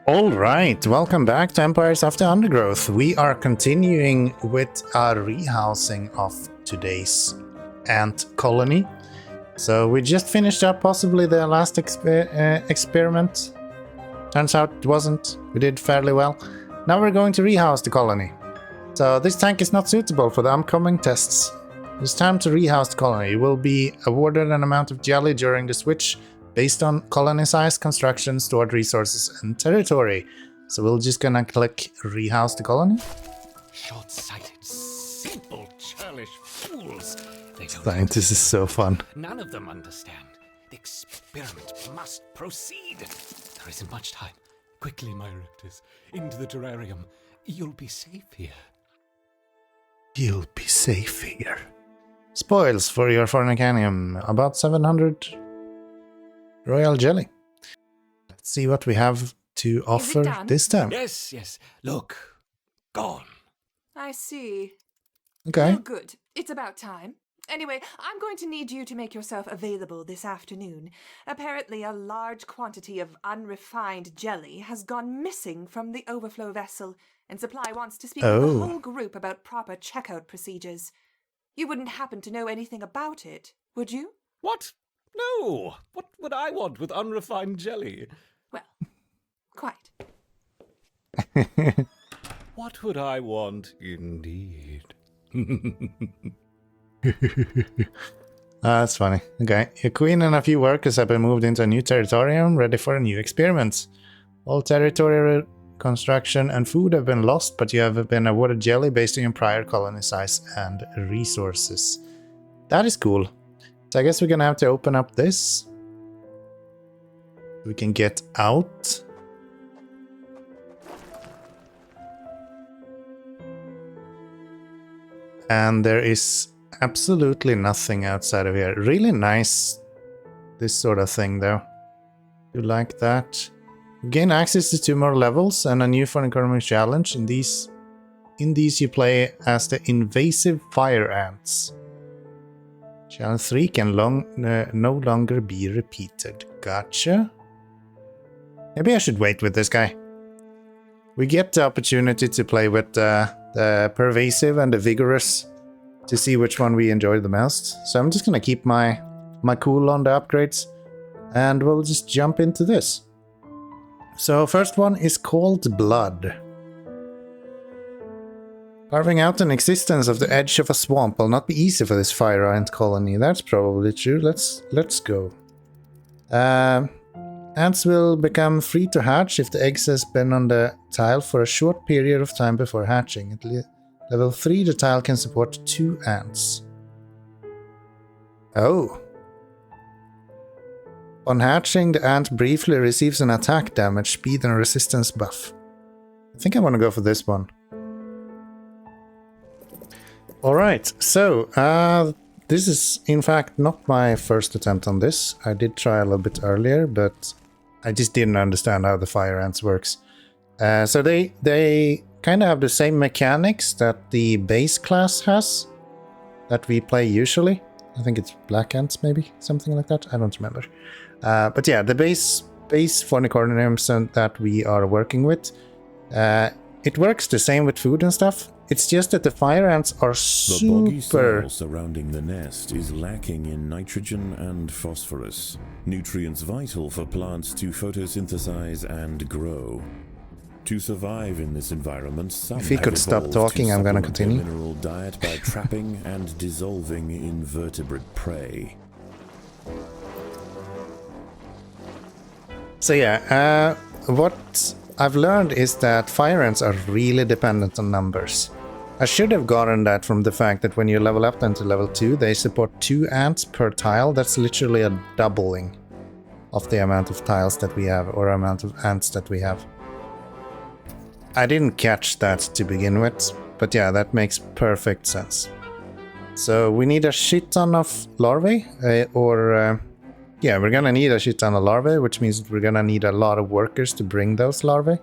Alright, welcome back to Empires After Undergrowth. We are continuing with our rehousing of today's ant colony. So we just finished up possibly the last experiment. Turns out it wasn't. We did fairly well. Now we're going to rehouse the colony. So this tank is not suitable for the upcoming tests. It's time to rehouse the colony. You will be awarded an amount of jelly during the switch based on colony size, construction, stored resources, and territory. So we're just gonna click rehouse the colony. Short-sighted, simple, churlish fools. They don't Science is so fun. None of them understand. The experiment must proceed. There isn't much time. Quickly, my raptors, into the terrarium. You'll be safe here. You'll be safe here. Spoils for your fornicanium. About 700 royal jelly. Let's see what we have to offer this time. Yes. Look. Gone. I see. Okay. Well, good. It's about time. Anyway, I'm going to need you to make yourself available this afternoon. Apparently, a large quantity of unrefined jelly has gone missing from the overflow vessel, and Supply wants to speak with the whole group about proper checkout procedures. You wouldn't happen to know anything about it, would you? What? No. What would I want with unrefined jelly? Well, quite. What would I want, indeed? That's funny. Okay. Your queen and a few workers have been moved into a new territorium, ready for a new experiment. All territory construction and food have been lost, but you have been awarded jelly based on your prior colony size and resources. That is cool. So I guess we're gonna have to open up this. We can get out. And there is absolutely nothing outside of here. Really nice, this sort of thing though. You like that? You gain access to 2 more levels and a new Economy challenge. In these you play as the invasive fire ants. Challenge 3 can no longer be repeated. Gotcha. Maybe I should wait with this guy. We get the opportunity to play with the pervasive and the vigorous to see which one we enjoy the most. So I'm just gonna keep my cool on the upgrades, and we'll just jump into this. So first one is called Blood. Carving out an existence of the edge of a swamp will not be easy for this fire ant colony. That's probably true. Let's go. Ants will become free to hatch if the eggs has been on the tile for a short period of time before hatching. At level 3, the tile can support 2 ants. Oh. On hatching, the ant briefly receives an attack damage, speed, and resistance buff. I think I want to go for this one. Alright, so this is in fact not my first attempt on this. I did try a little bit earlier, but I just didn't understand how the fire ants works. So they kind of have the same mechanics that the base class has, that we play usually. I think it's black ants, maybe, something like that. I don't remember. But yeah, the base Fornicorniums that we are working with, it works the same with food and stuff. It's just that the fire ants are super... The boggy soil surrounding the nest is lacking in nitrogen and phosphorus, nutrients vital for plants to photosynthesize and grow. To survive in this environment, some if he could stop talking, I'm gonna continue. Mineral diet by trapping and dissolving invertebrate prey. So yeah, what I've learned is that fire ants are really dependent on numbers. I should have gotten that from the fact that when you level up then to level 2, they support 2 ants per tile. That's literally a doubling of the amount of tiles that we have, or amount of ants that we have. I didn't catch that to begin with, but yeah, that makes perfect sense. So we need a shit ton of larvae, yeah, we're gonna need a shit ton of larvae, which means we're gonna need a lot of workers to bring those larvae.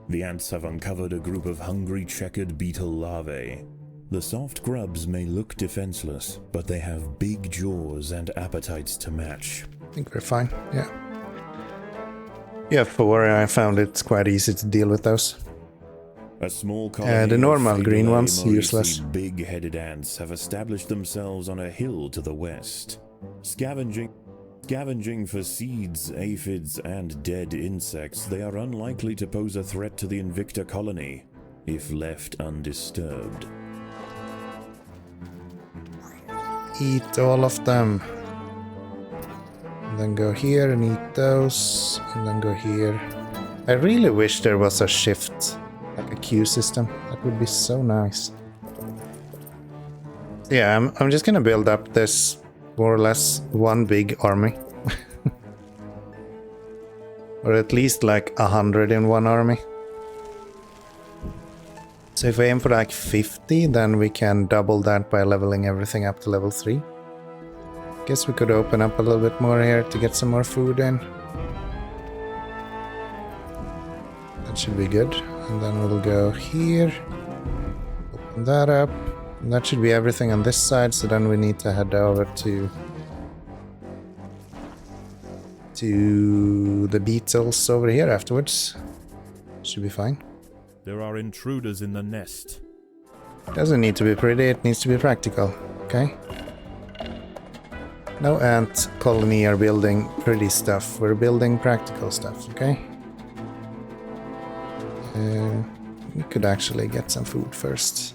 The ants have uncovered a group of hungry checkered beetle larvae. The soft grubs may look defenseless, but they have big jaws and appetites to match. I think we're fine, yeah. You have 4, I found it quite easy to deal with those. A small colony the normal of green Fagelae ones, Mauritii useless. big-headed ants have established themselves on a hill to the west, scavenging for seeds, aphids, and dead insects. They are unlikely to pose a threat to the Invicta colony if left undisturbed. Eat all of them. And then go here and eat those. And then go here. I really wish there was a shift, like a queue system. That would be so nice. Yeah, I'm just gonna build up this more or less one big army. Or at least like 100 in one army. So if I aim for like 50, then we can double that by leveling everything up to level 3. Guess we could open up a little bit more here to get some more food in. That should be good. And then we'll go here. Open that up. And that should be everything on this side, so then we need to head over to the beetles over here afterwards. Should be fine. There are intruders in the nest. Doesn't need to be pretty, it needs to be practical. Okay? No ant colony are building pretty stuff. We're building practical stuff, okay? We could actually get some food first.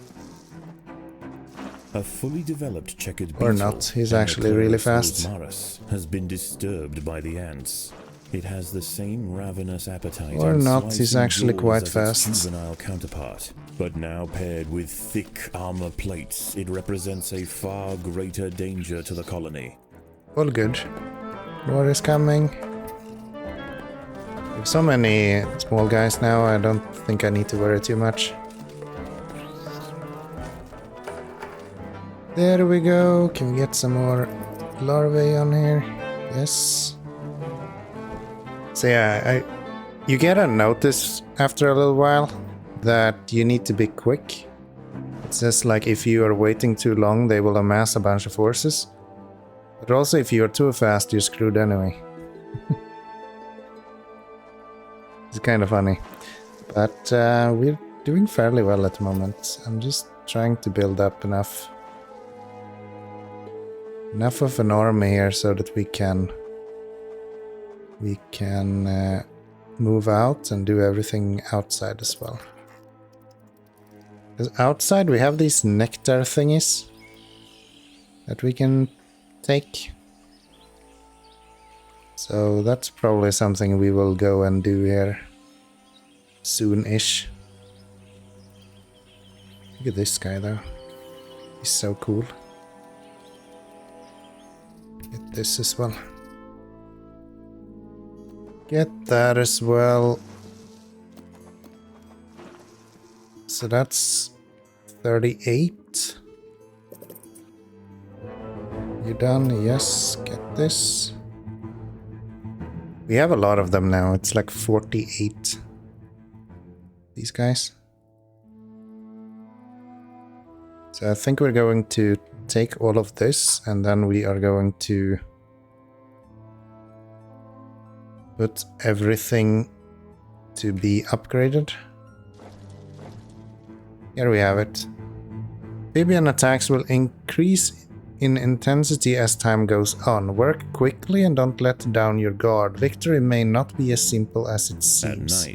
A fully developed checkered beetle, Or not, he's actually really fast. Maris, has been disturbed by the ants. It has the same ravenous appetite. Or and not, slicing he's actually jaws quite as its fast. juvenile counterpart. But now paired with thick armor plates, it represents a far greater danger to the colony. All good. More is coming. With so many small guys now, I don't think I need to worry too much. There we go. Can we get some more larvae on here? Yes. So yeah, you get a notice after a little while that you need to be quick. It says like if you are waiting too long, they will amass a bunch of forces. But also if you are too fast, you're screwed anyway. It's kind of funny. But we're doing fairly well at the moment. I'm just trying to build up enough of an army here so that we can move out and do everything outside as well. Because outside we have these nectar thingies that we can take. So that's probably something we will go and do here soon-ish. Look at this guy though. He's so cool. Get this as well. Get that as well. So that's 38. You done? Yes. Get this. We have a lot of them now. It's like 48. These guys. So I think we're going to take all of this and then we are going to put everything to be upgraded. Here we have it. Amphibian attacks will increase in intensity as time goes on. Work quickly and don't let down your guard. Victory may not be as simple as it seems.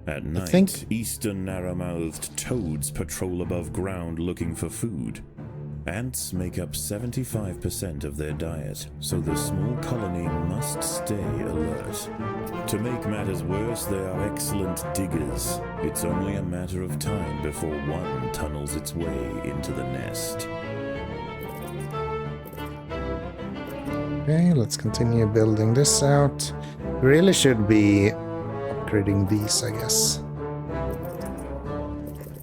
At night, eastern narrow-mouthed toads patrol above ground looking for food. Ants make up 75% of their diet, so the small colony must stay alert. To make matters worse, they are excellent diggers. It's only a matter of time before one tunnels its way into the nest. Okay, let's continue building this out. We really should be upgrading these, I guess.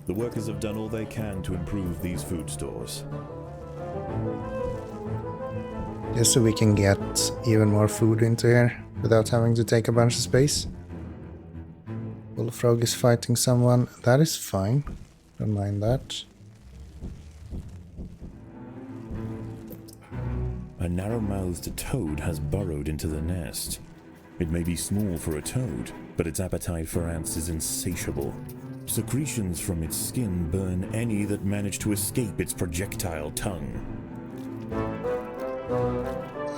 The workers have done all they can to improve these food stores. Just so we can get even more food into here without having to take a bunch of space. Bullfrog is fighting someone. That is fine. Don't mind that. A narrow-mouthed toad has burrowed into the nest. It may be small for a toad, but its appetite for ants is insatiable. Secretions from its skin burn any that manage to escape its projectile tongue.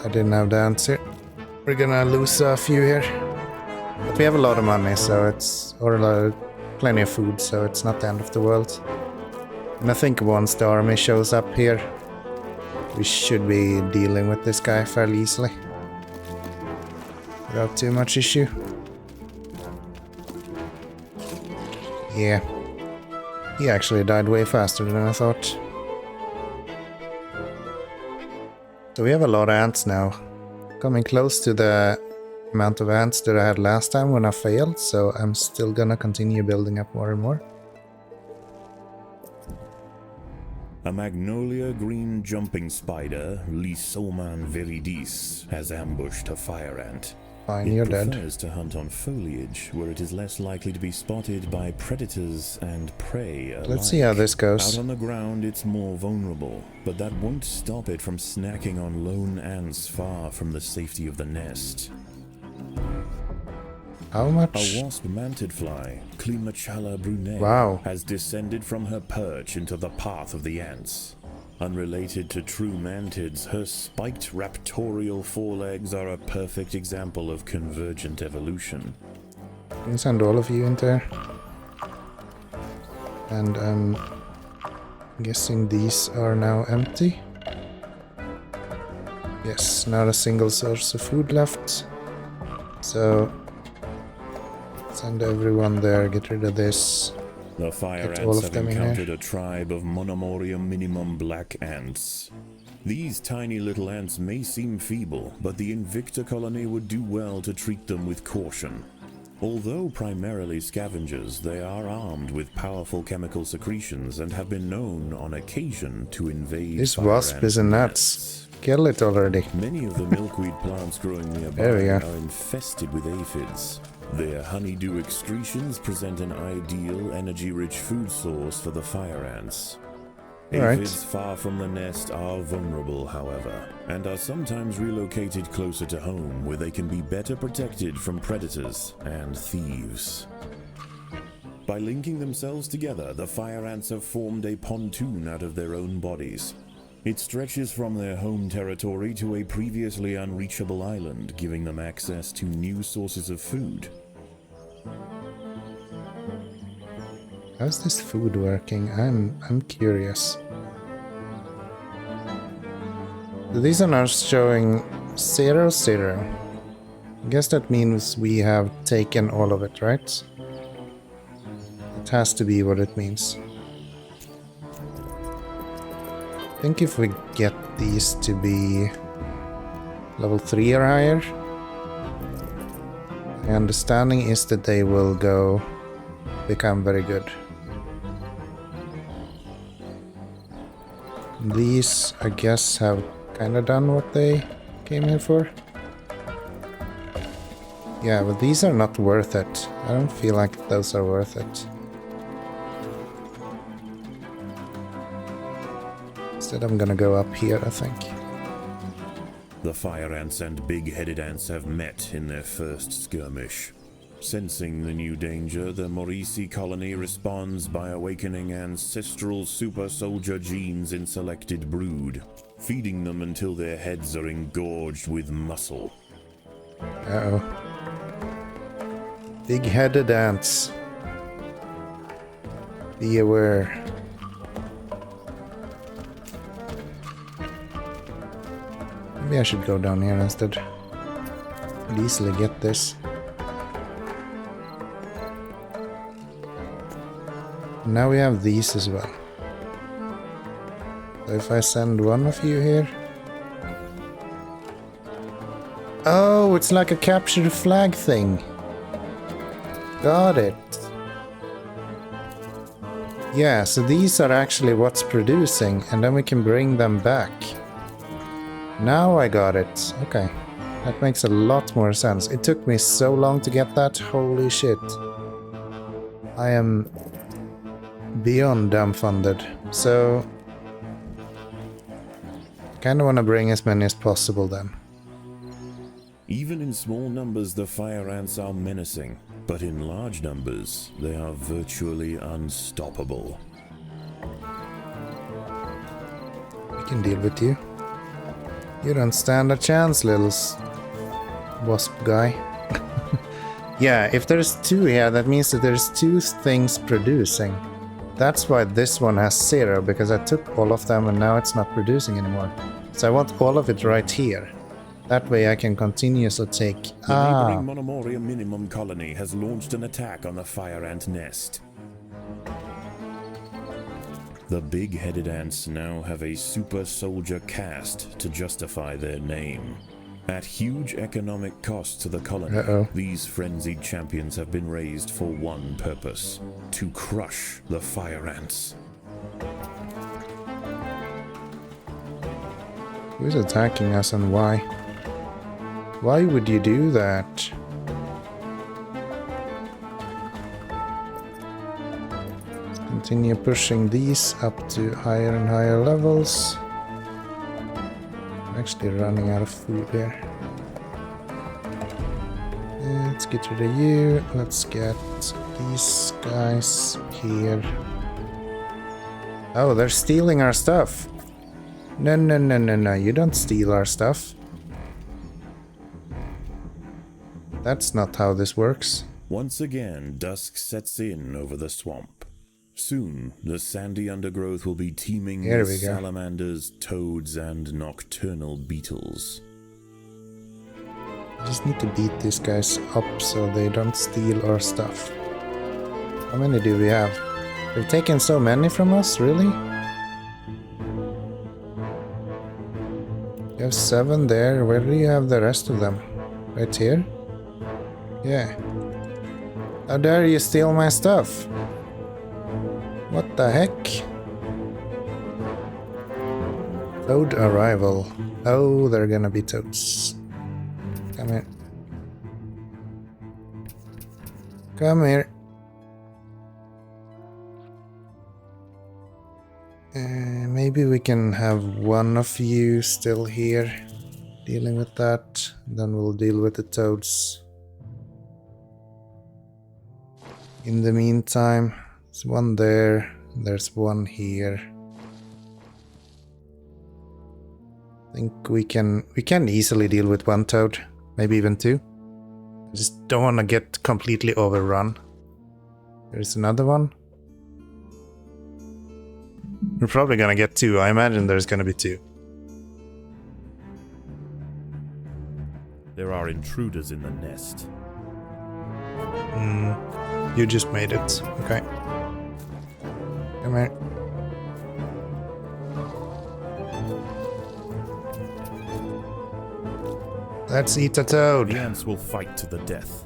I didn't have the answer. We're gonna lose a few here. But we have a lot of money, so it's... or plenty of food, so it's not the end of the world. And I think once the army shows up here, we should be dealing with this guy fairly easily. Without too much issue. Yeah. He actually died way faster than I thought. So we have a lot of ants now. Coming close to the amount of ants that I had last time when I failed, so I'm still gonna continue building up more and more. A magnolia green jumping spider, Lysoman viridis, has ambushed a fire ant. Fine, you're dead. It prefers to hunt on foliage, where it is less likely to be spotted by predators and prey alike. Let's see how this goes. Out on the ground, it's more vulnerable, but that won't stop it from snacking on lone ants far from the safety of the nest. How much? A wasp-mantid fly, Climachala brunei, Wow. has descended from her perch into the path of the ants. Unrelated to true mantids, her spiked raptorial forelegs are a perfect example of convergent evolution. Can you send all of you in there? And I'm guessing these are now empty. Yes, not a single source of food left. So send everyone there, get rid of this. The fire Get all ants of have them in encountered here. a tribe of Monomorium minimum black ants. These tiny little ants may seem feeble, but the Invicta colony would do well to treat them with caution. Although primarily scavengers, they are armed with powerful chemical secretions and have been known on occasion to invade This fire wasp ant is a nests. nuts. Kill it already. Many of the milkweed plants growing nearby There we go. are infested with aphids. Their honeydew excretions present an ideal, energy-rich food source for the fire ants. Alright. Aphids far from the nest are vulnerable, however, and are sometimes relocated closer to home, where they can be better protected from predators and thieves. By linking themselves together, the fire ants have formed a pontoon out of their own bodies. It stretches from their home territory to a previously unreachable island, giving them access to new sources of food. How's this food working? I'm curious. These are now showing 0, 0. I guess that means we have taken all of it, right? It has to be what it means. I think if we get these to be level 3 or higher, my understanding is that they will become very good. These, I guess, have kind of done what they came here for. Yeah, but these are not worth it. I don't feel like those are worth it. Instead, I'm gonna go up here, I think. The fire ants and big-headed ants have met in their first skirmish. Sensing the new danger, the Maurici colony responds by awakening ancestral super soldier genes in selected brood, feeding them until their heads are engorged with muscle. Uh-oh. Big-headed ants. Be aware. Maybe I should go down here instead. Could easily get this. Now we have these as well. So if I send one of you here... Oh, it's like a capture flag thing. Got it. Yeah, so these are actually what's producing, and then we can bring them back. Now I got it. Okay. That makes a lot more sense. It took me so long to get that. Holy shit. I am beyond dumbfounded. So kind of want to bring as many as possible then. Even in small numbers, the fire ants are menacing, but in large numbers, they are virtually unstoppable. We can deal with you. You don't stand a chance, little wasp guy. Yeah, if there's 2 here, that means that there's 2 things producing. That's why this one has 0, because I took all of them and now it's not producing anymore. So I want all of it right here. That way I can continuously take... The neighboring Monomoria minimum colony has launched an attack on the fire ant nest. The big-headed ants now have a super soldier caste to justify their name. At huge economic cost to the colony, these frenzied champions have been raised for one purpose: to crush the fire ants. Who's attacking us and why? Why would you do that? Let's continue pushing these up to higher and higher levels. I'm actually running out of food here. Let's get rid of you. Let's get these guys here. Oh, they're stealing our stuff. No, no, no, no, no. You don't steal our stuff. That's not how this works. Once again, dusk sets in over the swamp. Soon, the sandy undergrowth will be teeming with salamanders, toads, and nocturnal beetles. Just need to beat these guys up so they don't steal our stuff. How many do we have? They've taken so many from us, really? You have 7 there. Where do you have the rest of them? Right here? Yeah. How dare you steal my stuff? What the heck? Toad arrival. Oh, they're gonna be toads. Come here. Come here. Maybe we can have one of you still here dealing with that. Then we'll deal with the toads. In the meantime, there's one there. There's one here. I think we can easily deal with 1 toad, maybe even 2. I just don't want to get completely overrun. There's another one. We're probably gonna get 2. I imagine there's gonna be 2. There are intruders in the nest. You just made it. Okay. Come here. Let's eat a toad. The ants will fight to the death.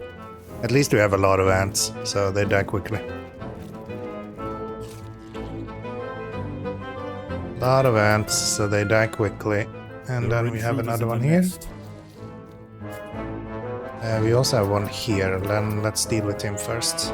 At least we have a lot of ants, so they die quickly. Lot of ants, so they die quickly. And then we have another one here. We also have one here. Then let's deal with him first.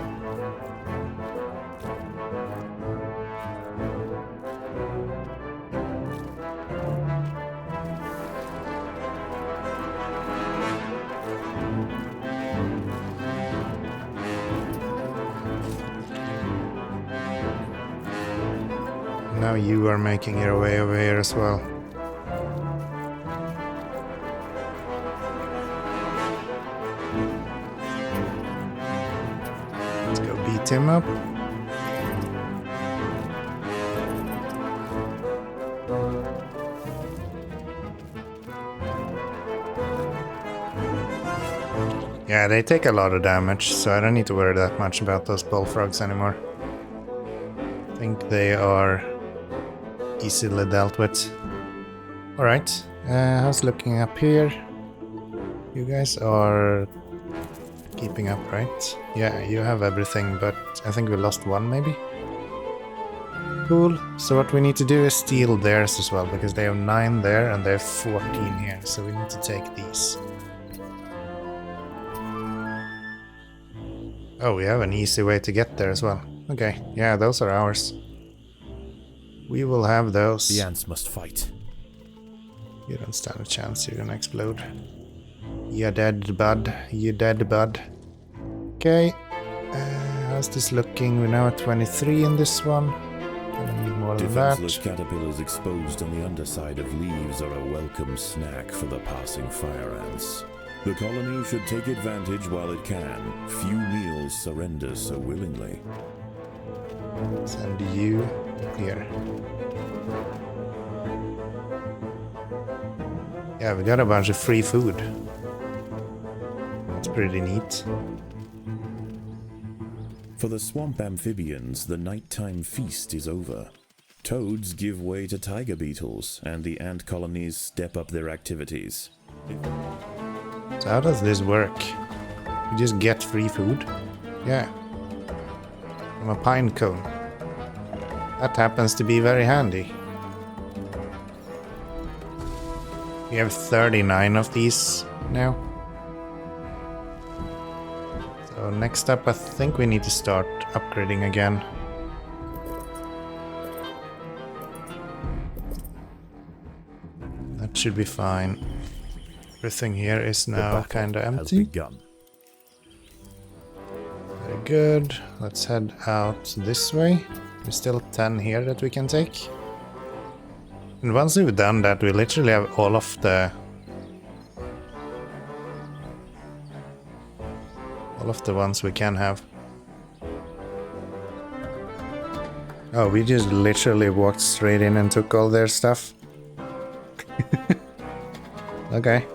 Now you are making your way over here as well. Let's go beat him up. Yeah, they take a lot of damage, so I don't need to worry that much about those bullfrogs anymore. I think they are easily dealt with. Alright, how's it looking up here? You guys are keeping up, right? Yeah, you have everything, but I think we lost 1 maybe? Cool, so what we need to do is steal theirs as well, because they have 9 there and they have 14 here, so we need to take these. Oh, we have an easy way to get there as well. Okay, yeah, those are ours. We will have those. The ants must fight. You don't stand a chance, you're gonna explode. You're dead, bud. You're dead, bud. Okay. How's this looking? We're now at 23 in this one. Gonna need more than that. Defenseless caterpillars exposed on the underside of leaves are a welcome snack for the passing fire ants. The colony should take advantage while it can. Few meals surrender so willingly. Send you here. Yeah, we got a bunch of free food. That's pretty neat. For the swamp amphibians, the nighttime feast is over. Toads give way to tiger beetles, and the ant colonies step up their activities. So how does this work? You just get free food? Yeah. From a pine cone. That happens to be very handy. We have 39 of these now. So next up, I think we need to start upgrading again. That should be fine. Everything here is now kind of empty. Very good. Let's head out this way. There's still 10 here that we can take. And once we've done that, we literally have all of the ones we can have. Oh, we just literally walked straight in and took all their stuff. Okay.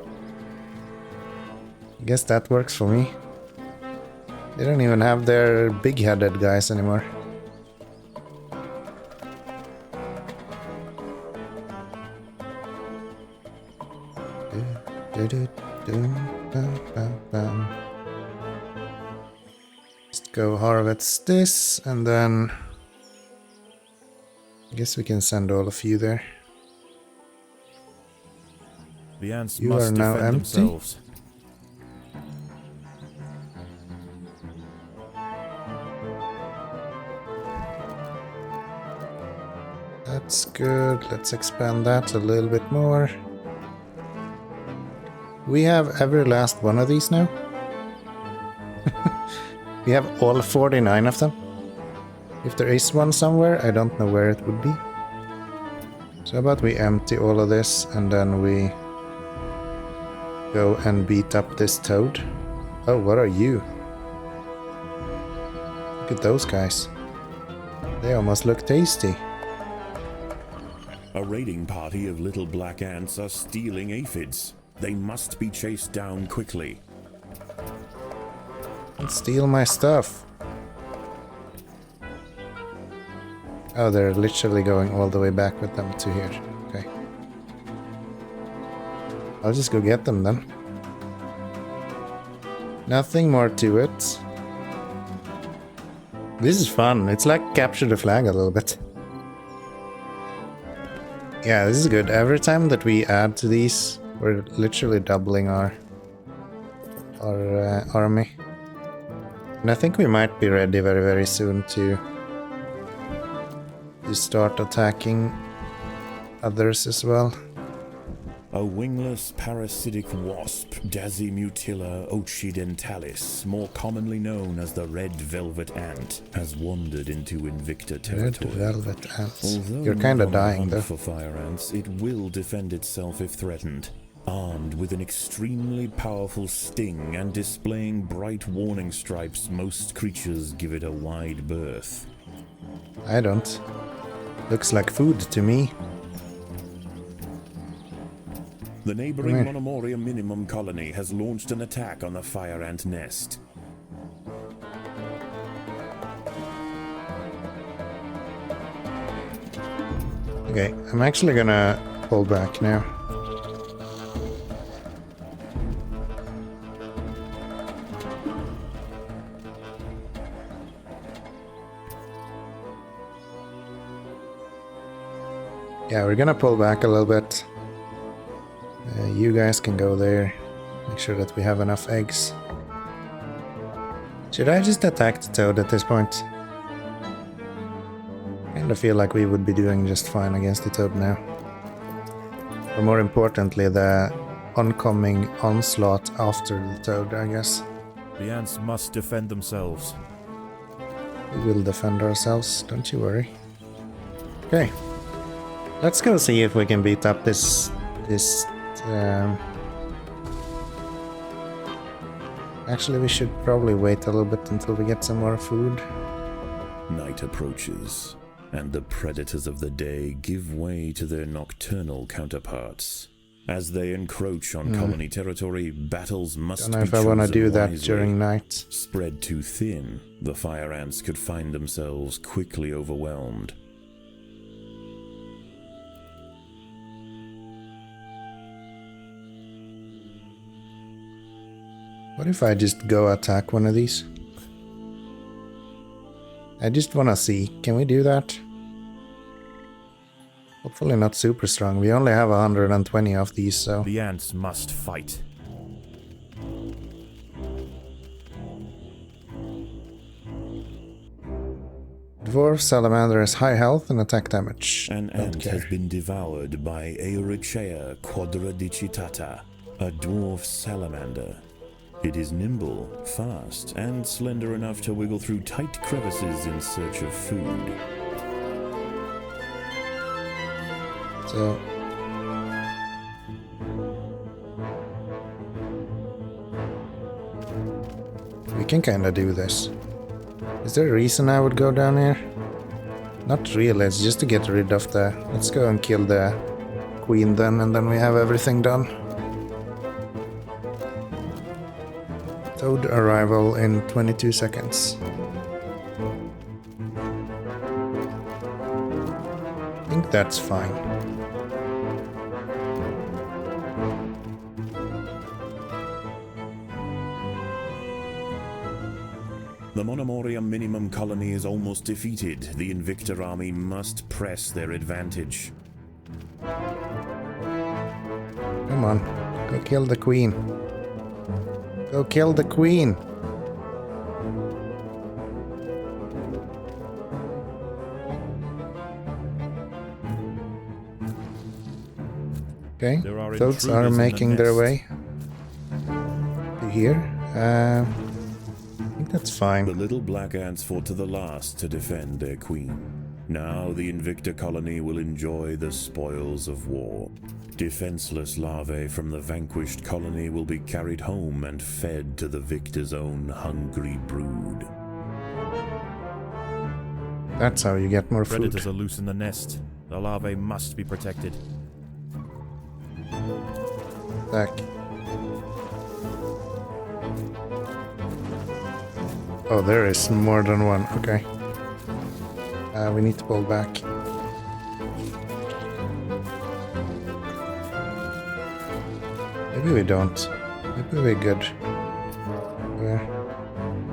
I guess that works for me. They don't even have their big-headed guys anymore. Just go harvest this, and then I guess we can send all of you there. The ants You must are now defend empty. themselves. That's good. Let's expand that a little bit more. We have every last one of these now. We have all 49 of them. If there is one somewhere, I don't know where it would be. So how about we empty all of this and then we go and beat up this toad. Oh, what are you? Look at those guys. They almost look tasty. A raiding party of little black ants are stealing aphids. They must be chased down quickly. Don't steal my stuff. Oh, they're literally going all the way back with them to here. Okay. I'll just go get them then. Nothing more to it. This is fun. It's like capture the flag a little bit. Yeah, this is good. Every time that we add to these, we're literally doubling our army. And I think we might be ready very, very soon to start attacking others as well. A wingless parasitic wasp, Dasimutilla occidentalis, more commonly known as the red velvet ant, has wandered into Invicta territory. Red velvet ants. Although You're kind of not on a dying hunt though. for fire ants, it will defend itself if threatened. Armed with an extremely powerful sting and displaying bright warning stripes, most creatures give it a wide berth. I don't. Looks like food to me. The neighboring Come here. Monomoria minimum colony has launched an attack on the fire ant nest. Okay, I'm actually gonna pull back now. Yeah, we're gonna pull back a little bit. You guys can go there. Make sure that we have enough eggs. Should I just attack the toad at this point? Kinda feel like we would be doing just fine against the toad now. Or more importantly, the oncoming onslaught after the toad, I guess. The ants must defend themselves. We will defend ourselves, don't you worry. Okay. Let's go see if we can beat up this actually, we should probably wait a little bit until we get some more food. Night approaches, and the predators of the day give way to their nocturnal counterparts. As they encroach on colony territory, battles must Don't know be if I want to chosen do that wisely. during night. Spread too thin, the fire ants could find themselves quickly overwhelmed. What if I just go attack one of these? I just wanna see. Can we do that? Hopefully not super strong. We only have 120 of these, so... The ants must fight. Dwarf salamander has high health and attack damage. An Don't ant care. has been devoured by Eurichea quadradicitata, a dwarf salamander. It is nimble, fast, and slender enough to wiggle through tight crevices in search of food. So... we can kinda do this. Is there a reason I would go down here? Not really, it's just to get rid of the... Let's go and kill the queen then, and then we have everything done. Toad arrival in 22 seconds. I think that's fine. The Monomoria minimum colony is almost defeated. The Invictor army must press their advantage. Come on, go kill the queen. Go kill the queen. Okay, There are toads are intruders in the making their nest. way to here. I think that's The fine. little black ants fought to the last to defend their queen. Now the Invictor colony will enjoy the spoils of war. Defenseless larvae from the vanquished colony will be carried home and fed to the victor's own hungry brood. That's how you get more food. Predators are loose in the nest. The larvae must be protected. Back. Oh, there is more than one. Okay. We need to pull back. Maybe we don't. Maybe we're good.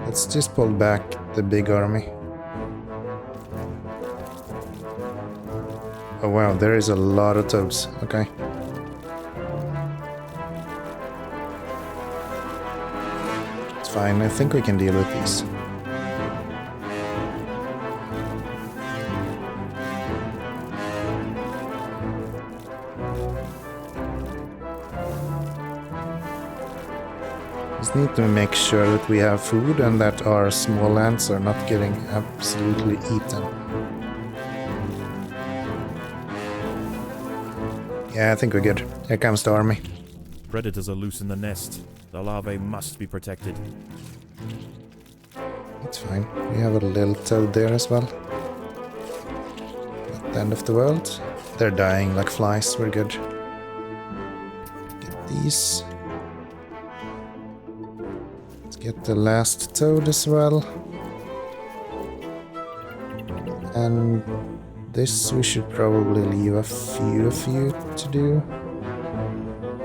Let's just pull back the big army. Oh wow, there is a lot of toads. Okay. It's fine, I think we can deal with these. Just need to make sure that we have food and that our small ants are not getting absolutely eaten. Yeah, I think we're good. Here comes the army. Predators are loose in the nest. The larvae must be protected. It's fine. We have a little toad there as well. At the end of the world. They're dying like flies. We're good. Get these. Let's get the last toad as well. And this we should probably leave a few to do.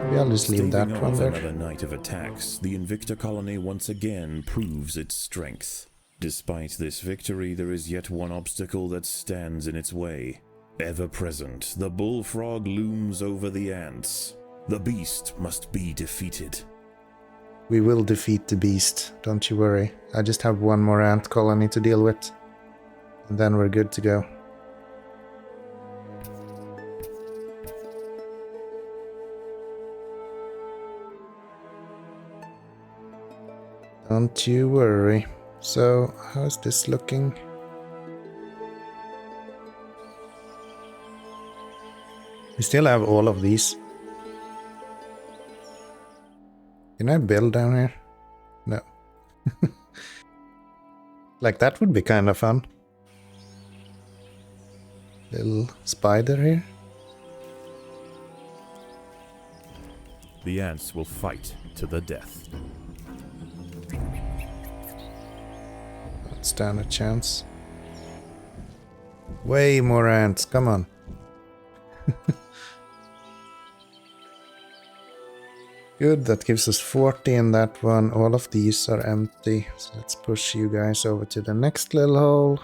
Maybe I'll just leave that Staving one off there. another night of attacks, the Invictor colony once again proves its strength. Despite this victory, there is yet one obstacle that stands in its way. Ever present, the bullfrog looms over the ants. The beast must be defeated. We will defeat the beast, don't you worry. I just have one more ant colony to deal with. And then we're good to go. Don't you worry. So, how's this looking? We still have all of these. Can I build down here? No. Like, that would be kind of fun. Little spider here. The ants will fight to the death. Don't stand a chance. Way more ants, come on. Good, that gives us 40 in that one. All of these are empty. So let's push you guys over to the next little hole.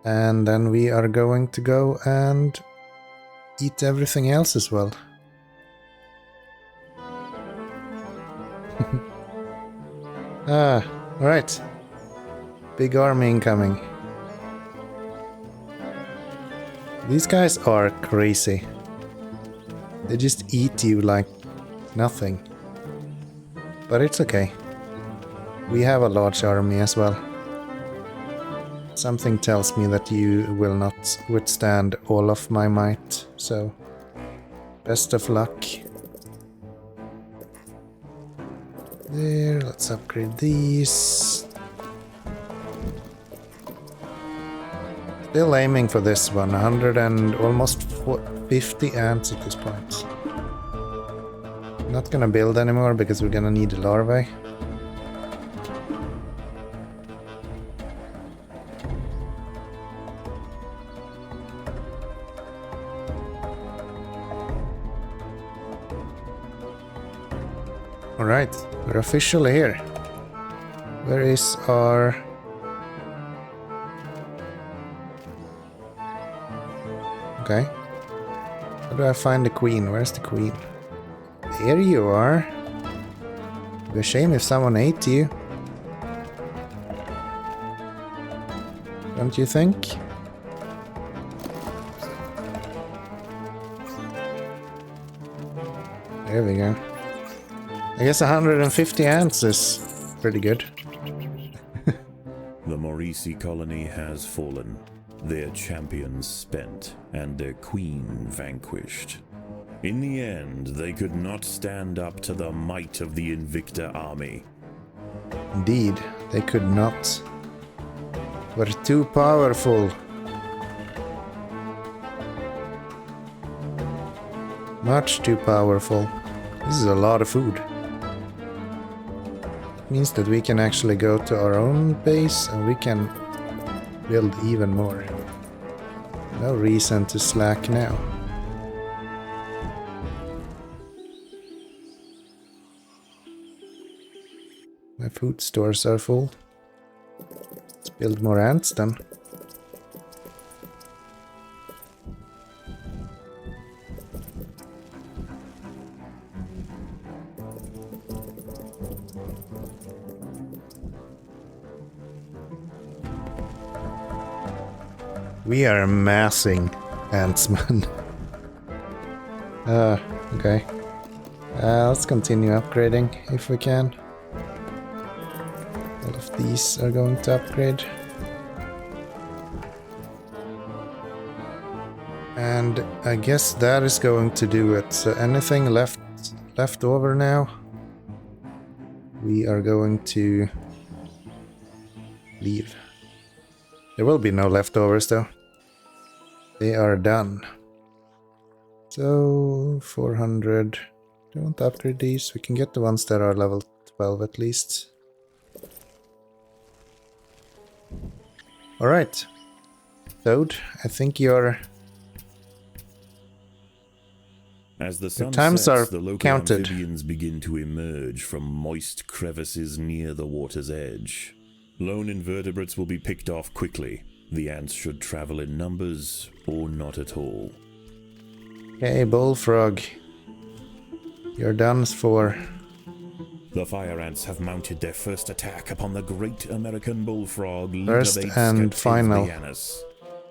And then we are going to go and eat everything else as well. Alright. Big army incoming. These guys are crazy. They just eat you like nothing. But it's okay. We have a large army as well. Something tells me that you will not withstand all of my might, so best of luck. There, let's upgrade these. Still aiming for this one, 100 and almost 50 ants at this point. Not gonna build anymore because we're gonna need a larvae. Alright, we're officially here. Where is our... Okay. How do I find the queen? Where's the queen? There you are. It'd be a shame if someone ate you. Don't you think? There we go. I guess 150 ants is pretty good. The Maurici colony has fallen, their champions spent, and their queen vanquished. In the end, they could not stand up to the might of the Invicta army. Indeed, they could not. Were too powerful. Much too powerful. This is a lot of food. Means that we can actually go to our own base and we can build even more. No reason to slack now. My food stores are full. Let's build more ants then. We are amassing ants, man. Okay. Let's continue upgrading if we can. All of these are going to upgrade. And I guess that is going to do it. So anything left over now, we are going to leave. There will be no leftovers though. They are done. So 400. Don't upgrade these. We can get the ones that are level 12 at least. Alright. Toad, I think your As the sun times sets, are the local counted. amphibians begin to emerge from moist crevices near the water's edge. Lone invertebrates will be picked off quickly. The ants should travel in numbers or not at all. Okay, bullfrog. You're done for. The fire ants have mounted their first attack upon the great American bullfrog. First and final.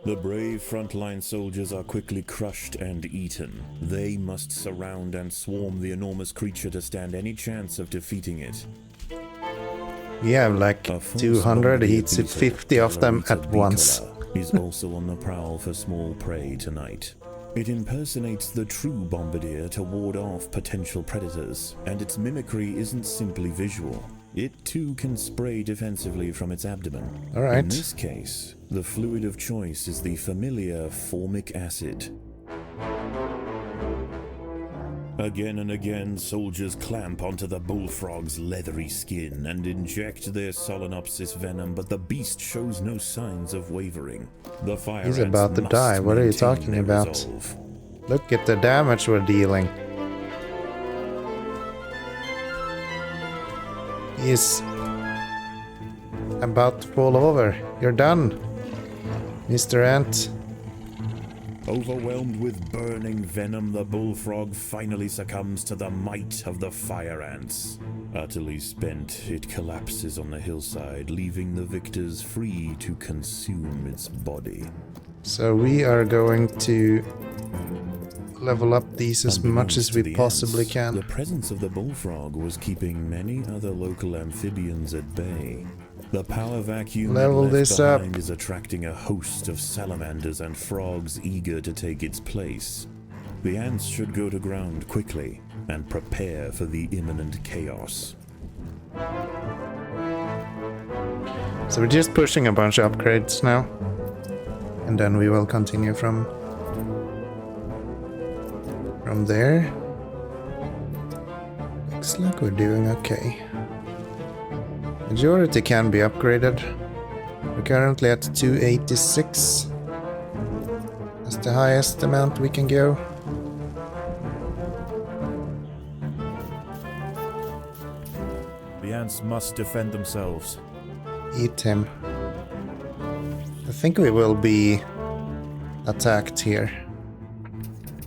The brave frontline soldiers are quickly crushed and eaten. They must surround and swarm the enormous creature to stand any chance of defeating it. We have like A false 200, bombardier he hits it beetle, 50 of them Galerita at once. bicolor, is also on the prowl for small prey tonight. It impersonates the true bombardier to ward off potential predators, and its mimicry isn't simply visual. It too can spray defensively from its abdomen. Alright. In this case, the fluid of choice is the familiar formic acid. Again and again, soldiers clamp onto the bullfrog's leathery skin and inject their Solenopsis venom, but the beast shows no signs of wavering. The fire He's ants about to must die. What are you maintain talking their about? resolve. Look at the damage we're dealing. He's about to fall over. You're done, Mr. Ant. Overwhelmed with burning venom, the bullfrog finally succumbs to the might of the fire ants. Utterly spent, it collapses on the hillside, leaving the victors free to consume its body. So we are going to level up these as much as we possibly can. The presence of the bullfrog was keeping many other local amphibians at bay. The power vacuum Level left this up. behind is attracting a host of salamanders and frogs eager to take its place. The ants should go to ground quickly and prepare for the imminent chaos. So we're just pushing a bunch of upgrades now. And then we will continue from there. Looks like we're doing okay. Majority can be upgraded. We're currently at 286. That's the highest amount we can go. The ants must defend themselves. Eat him. I think we will be attacked here.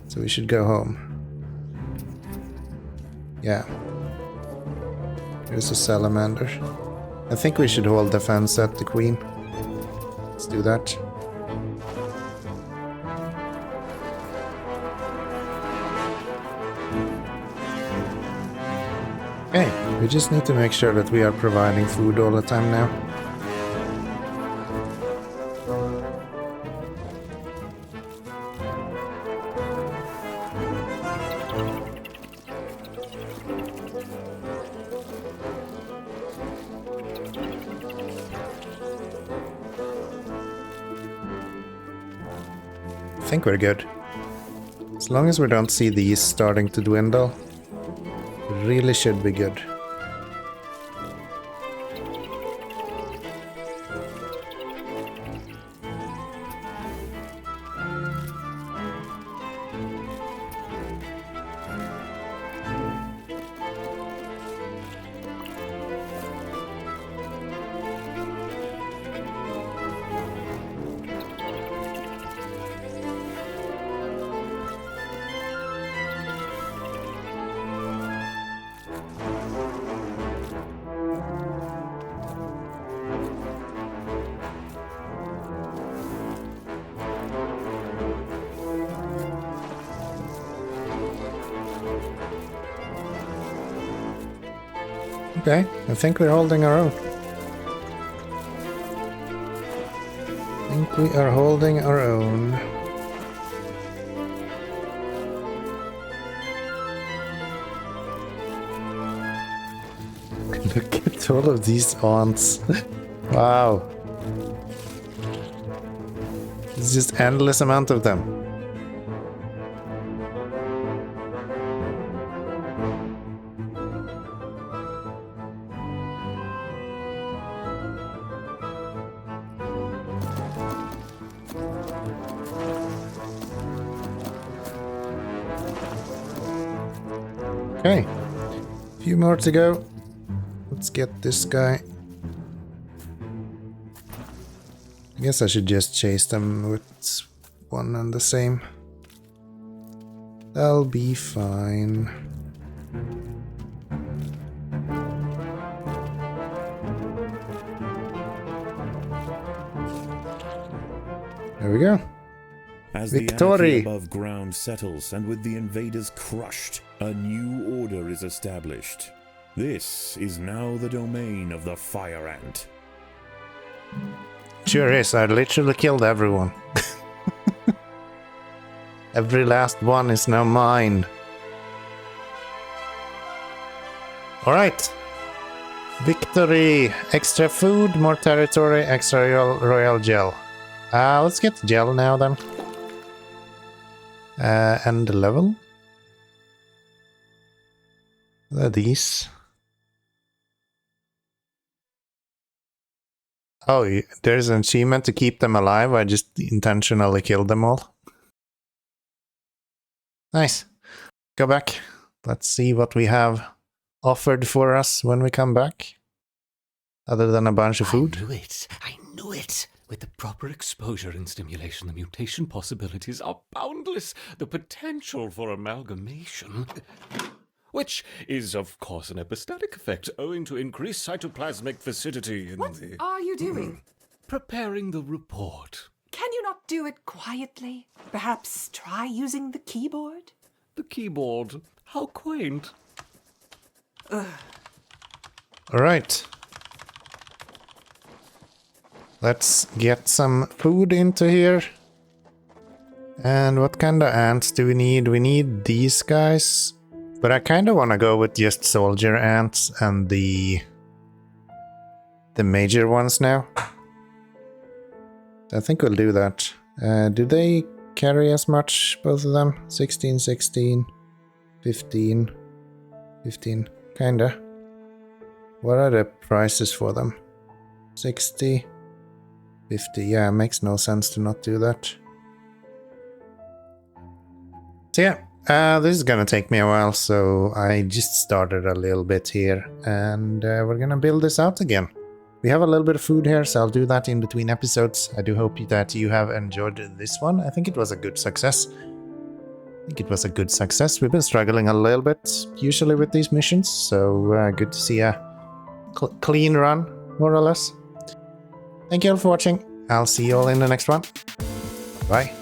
So we should go home. Yeah. Here's a salamander. I think we should hold defense at the queen. Let's do that. Okay, we just need to make sure that we are providing food all the time now. I think we're good. As long as we don't see these starting to dwindle, we really should be good. Okay, I think we're holding our own. I think we are holding our own. Look at all of these ants. Wow. It's just endless amount of them. Okay, a few more to go. Let's get this guy. I guess I should just chase them with one and the same. That'll be fine. There we go. As the Victory! anarchy above ground settles and with the invaders crushed, a new order is established. This is now the domain of the Fire Ant. Sure is, I literally killed everyone. Every last one is now mine. Alright. Victory! Extra food, more territory, extra royal gel. Let's get gel now then. And the level? What are these? Oh, there's an achievement to keep them alive. I just intentionally killed them all. Nice. Go back. Let's see what we have offered for us when we come back. Other than a bunch of food. I knew it! With the proper exposure and stimulation, the mutation possibilities are boundless. The potential for amalgamation, which is, of course, an epistatic effect owing to increased cytoplasmic viscidity in What the... are you doing? Preparing the report. Can you not do it quietly? Perhaps try using the keyboard? The keyboard. How quaint. Alright. Let's get some food into here. And what kind of ants do we need? We need these guys. But I kind of want to go with just soldier ants and the major ones now. I think we'll do that. Do they carry as much, both of them? 16, 16, 15, 15, kinda. What are the prices for them? 60, 50, yeah, it makes no sense to not do that. So yeah, this is gonna take me a while, so I just started a little bit here, and we're gonna build this out again. We have a little bit of food here, so I'll do that in between episodes. I do hope that you have enjoyed this one. I think it was a good success. We've been struggling a little bit, usually with these missions, so good to see a clean run, more or less. Thank you all for watching. I'll see you all in the next one. Bye.